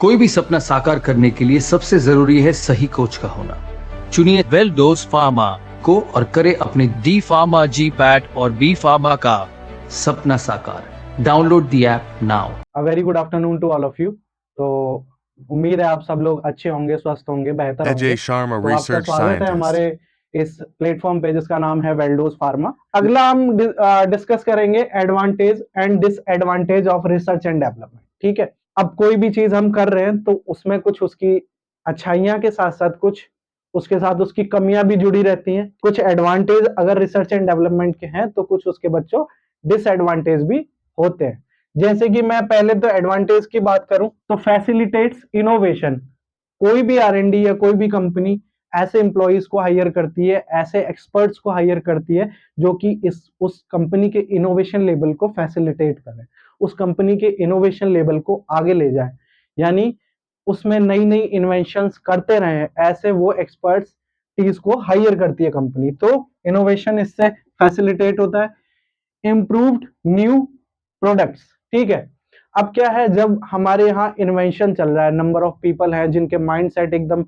कोई भी सपना साकार करने के लिए सबसे जरूरी है सही कोच का होना। चुनिए वेल डोज फार्मा को और करे अपने डी फार्मा जी पैट और बी फार्मा का सपना साकार। Download the app now. A very good afternoon to all of you. तो उम्मीद है आप सब लोग अच्छे होंगे, स्वस्थ होंगे, बेहतर होंगे। Ajay Sharma, तो आपका research स्वागत है scientist. हमारे इस प्लेटफॉर्म पे जिसका नाम है वेल्डोज फार्मा। अगला हम डिस्कस करेंगे advantage and disadvantage of research and development. ठीक है, अब कोई भी चीज हम कर रहे हैं तो उसमें कुछ उसकी अच्छाइयां के साथ साथ कुछ उसके साथ उसकी कमियां भी जुड़ी रहती हैं। कुछ एडवांटेज अगर रिसर्च एंड डेवलपमेंट के हैं तो कुछ उसके बच्चों डिसएडवांटेज भी होते हैं। जैसे कि मैं पहले तो एडवांटेज की बात करूं तो फैसिलिटेट्स इनोवेशन। कोई भी आर&डी या कोई भी कंपनी ऐसे एम्प्लॉइज को हायर करती है, ऐसे एक्सपर्ट्स को हायर करती है जो कि इस उस कंपनी के इनोवेशन लेवल को फैसिलिटेट करें, उस कंपनी के इनोवेशन लेवल को आगे ले जाए, यानी उसमें नई नई इन्वेंशंस करते रहे। ऐसे वो एक्सपर्ट्स चीज को हायर करती है कंपनी, तो इनोवेशन इससे फैसिलिटेट होता है। Improved new products. ठीक है, अब क्या है, जब हमारे यहाँ इन्वेंशन चल रहा है, नंबर ऑफ पीपल है जिनके माइंड सेट एकदम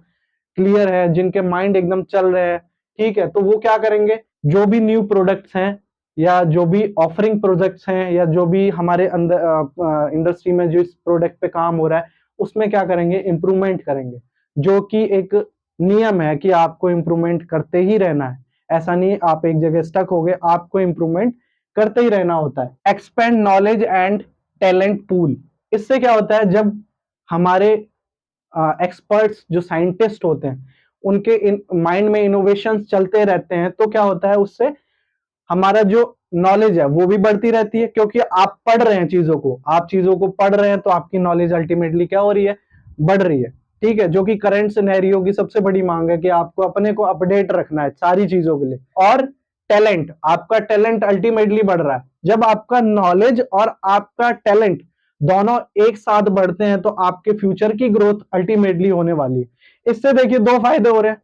क्लियर है, जिनके माइंड एकदम चल रहे हैं, ठीक है, तो वो क्या करेंगे, जो भी न्यू प्रोडक्ट्स हैं या जो भी ऑफरिंग प्रोजेक्ट्स हैं या जो भी हमारे अंदर इंडस्ट्री में जो इस प्रोडक्ट पे काम हो रहा है उसमें क्या करेंगे, इंप्रूवमेंट करेंगे। जो कि एक नियम है कि आपको इंप्रूवमेंट करते ही रहना है। ऐसा नहीं आप एक जगह स्टक हो गए, आपको इंप्रूवमेंट करते ही रहना होता है। Expand knowledge and talent pool. इससे क्या होता है, जब हमारे एक्सपर्ट्स जो साइंटिस्ट होते हैं उनके माइंड में इनोवेशंस चलते रहते हैं, तो क्या होता है, उससे हमारा जो नॉलेज है वो भी बढ़ती रहती है, क्योंकि आप पढ़ रहे हैं चीजों को, आप चीजों को पढ़ रहे हैं तो आपकी नॉलेज अल्टीमेटली क्या हो रही है, बढ़ रही है। ठीक है, जो कि करंट सिनेरियो की सबसे बड़ी मांग है कि आपको अपने को अपडेट रखना है सारी चीजों के लिए। और टैलेंट, आपका टैलेंट अल्टीमेटली बढ़ रहा है। जब आपका नॉलेज और आपका टैलेंट दोनों एक साथ बढ़ते हैं तो आपके फ्यूचर की ग्रोथ अल्टीमेटली होने वाली है। इससे देखिए दो फायदे हो रहे हैं।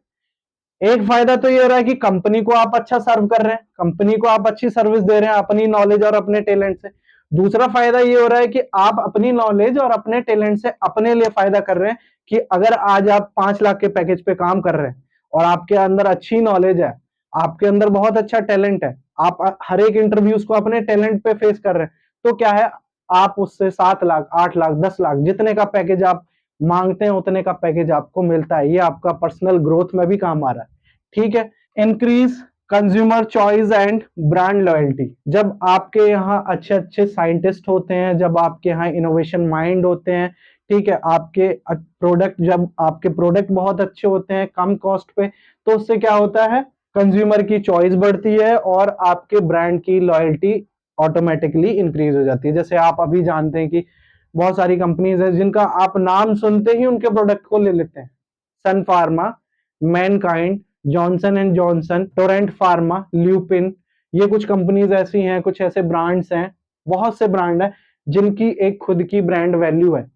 एक फायदा तो ये हो रहा है कि कंपनी को आप अच्छा सर्व कर रहे हैं, कंपनी को आप अच्छी सर्विस दे रहे हैं अपनी नॉलेज और अपने टैलेंट से। दूसरा फायदा ये हो रहा है कि आप अपनी नॉलेज और अपने टैलेंट से अपने लिए फायदा कर रहे हैं, कि अगर आज आप 5 लाख के पैकेज पे काम कर रहे हैं और आपके अंदर अच्छी नॉलेज है, आपके अंदर बहुत अच्छा टैलेंट है, आप हर एक इंटरव्यूज को अपने टैलेंट पे फेस कर रहे हैं, तो क्या है, आप उससे 7 लाख, 8 लाख, 10 लाख जितने का पैकेज आप मांगते हैं उतने का पैकेज आपको मिलता है। ये आपका पर्सनल ग्रोथ में भी काम आ रहा है। ठीक है, increase consumer choice and brand loyalty. जब आपके यहाँ अच्छे अच्छे साइंटिस्ट होते हैं, जब आपके यहाँ इनोवेशन माइंड होते हैं, ठीक है, आपके प्रोडक्ट, जब आपके प्रोडक्ट बहुत अच्छे होते हैं कम कॉस्ट पे, तो उससे क्या होता है, कंज्यूमर की चॉइस बढ़ती है और आपके ब्रांड की लॉयल्टी ऑटोमेटिकली इंक्रीज हो जाती है। जैसे आप अभी जानते हैं कि बहुत सारी कंपनीज है जिनका आप नाम सुनते ही उनके प्रोडक्ट को ले लेते हैं। Sun Pharma, Mankind, Johnson and Johnson, Torrent Pharma, Lupin, ये कुछ कंपनीज ऐसी हैं, कुछ ऐसे ब्रांड्स हैं, बहुत से ब्रांड हैं जिनकी एक खुद की ब्रांड वैल्यू है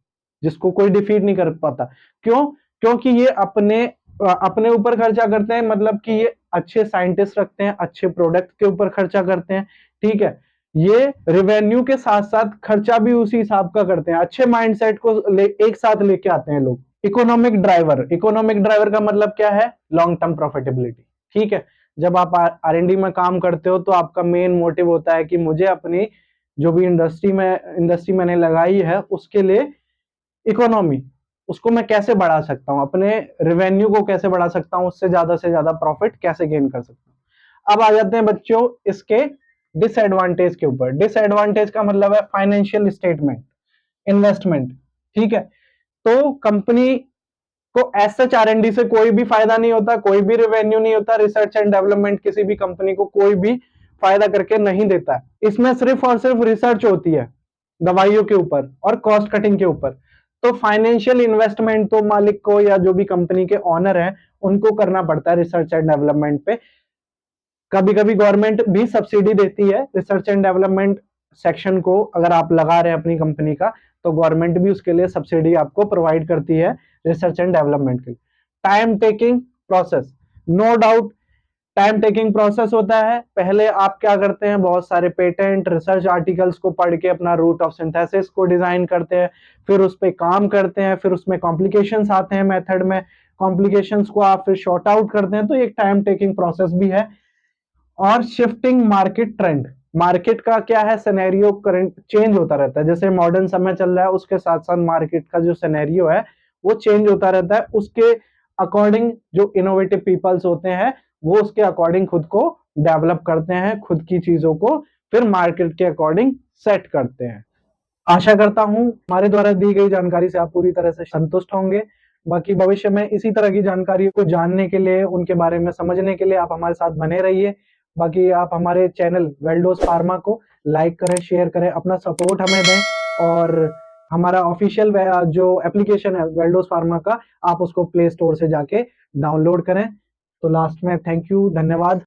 जिसको कोई डिफीट नहीं कर पाता। क्यों? क्योंकि ये अपने ऊपर खर्चा करते हैं, मतलब कि ये अच्छे साइंटिस्ट रखते हैं, अच्छे प्रोडक्ट के ऊपर खर्चा करते हैं। ठीक है, ये रेवेन्यू के साथ साथ खर्चा भी उसी हिसाब का करते हैं, अच्छे माइंडसेट को एक साथ लेके आते हैं लोग। इकोनॉमिक ड्राइवर, इकोनॉमिक ड्राइवर का मतलब क्या है, लॉन्ग टर्म प्रॉफिटेबिलिटी। ठीक है, जब आप आर&डी में काम करते हो तो आपका मेन मोटिव होता है कि मुझे अपनी जो भी इंडस्ट्री मैंने लगाई है उसके लिए इकोनॉमी, उसको मैं कैसे बढ़ा सकता हूं, अपने रेवेन्यू को कैसे बढ़ा सकता हूं, उससे ज्यादा प्रॉफिट कैसे गेन कर सकता हूं। अब आ जाते हैं बच्चों इसके डिसएडवांटेज के ऊपर। डिसएडवांटेज का मतलब है फाइनेंशियल स्टेटमेंट, इन्वेस्टमेंट। ठीक है, तो कंपनी को एज आर&डी से कोई भी फायदा नहीं होता, कोई भी रेवेन्यू नहीं होता। रिसर्च एंड डेवलपमेंट किसी भी कंपनी को कोई भी फायदा करके नहीं देता है। इसमें सिर्फ और सिर्फ रिसर्च होती है दवाइयों के ऊपर और कॉस्ट कटिंग के ऊपर। तो फाइनेंशियल इन्वेस्टमेंट तो मालिक को या जो भी कंपनी के ऑनर है उनको करना पड़ता है रिसर्च एंड डेवलपमेंट पे। कभी कभी गवर्नमेंट भी सब्सिडी देती है रिसर्च एंड डेवलपमेंट सेक्शन को, अगर आप लगा रहे हैं अपनी कंपनी का तो गवर्नमेंट भी उसके लिए सब्सिडी आपको प्रोवाइड करती है रिसर्च एंड डेवलपमेंट के लिए। Time taking process, no doubt time taking process होता है। पहले आप क्या करते हैं, बहुत सारे पेटेंट रिसर्च आर्टिकल्स को पढ़ के अपना रूट ऑफ सिंथेसिस को डिजाइन करते हैं, फिर उस पे काम करते हैं, फिर उसमें कॉम्प्लिकेशंस आते हैं मेथड में, कॉम्प्लिकेशंस को आप फिर शॉर्ट आउट करते हैं, तो एक टाइम टेकिंग प्रोसेस भी है। और शिफ्टिंग मार्केट ट्रेंड, मार्केट का क्या है सिनेरियो करंट चेंज होता रहता है, जैसे मॉडर्न समय चल रहा है उसके साथ साथ मार्केट का जो सिनेरियो है वो चेंज होता रहता है, उसके अकॉर्डिंग जो इनोवेटिव पीपल्स होते हैं वो उसके अकॉर्डिंग खुद को डेवलप करते हैं, खुद की चीजों को फिर मार्केट के अकॉर्डिंग सेट करते हैं। आशा करता हूं हमारे द्वारा दी गई जानकारी से आप पूरी तरह से संतुष्ट होंगे। बाकी भविष्य में इसी तरह की जानकारी को जानने के लिए, उनके बारे में समझने के लिए आप हमारे साथ बने रहिए। बाकी आप हमारे चैनल वेल्डोस फार्मा को लाइक करें, शेयर करें, अपना सपोर्ट हमें दें, और हमारा ऑफिशियल जो एप्लीकेशन है वेल्डोस फार्मा का, आप उसको प्ले स्टोर से जाके डाउनलोड करें। तो लास्ट में थैंक यू, धन्यवाद।